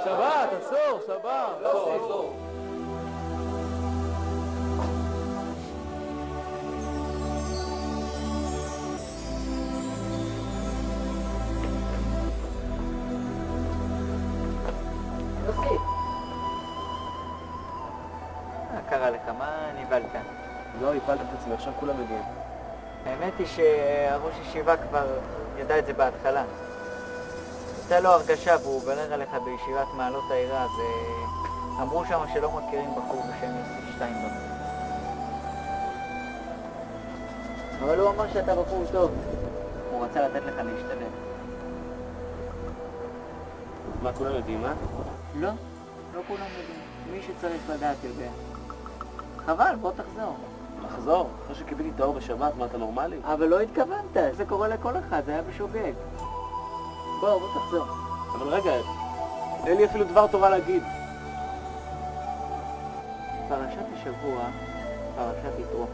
שבת, אסור, שבת. אסור. יוסי. מה קרה לך? מה נבלת? לא, הפלת את עצמי, עכשיו כולם יודעים. האמת היא שהראש ישיבה כבר ידע את זה בהתחלה. הייתה לו הרגשה והוא ברר עליך בישיבת מעלות העירה, ואמרו שם שלא מכירים בחור בשם יוסי שטיינברג. אבל הוא אמר שאתה בחור טוב. הוא רצה לתת לך להשתלם. מה, כולם יודעים, אה? לא, לא כולם יודעים. מי שצריך לדעת יודע. חבל, בוא תחזור. לחזור? אחרי שקיבלתי את האור בשבת, מה, אתה נורמלי? אבל לא התכוונת, זה קורה לכל אחד, זה היה בשוגג. בוא תחזור. אבל רגע, אין לי אפילו דבר תורה להגיד. פרשת השבוע, פרשת יתרו.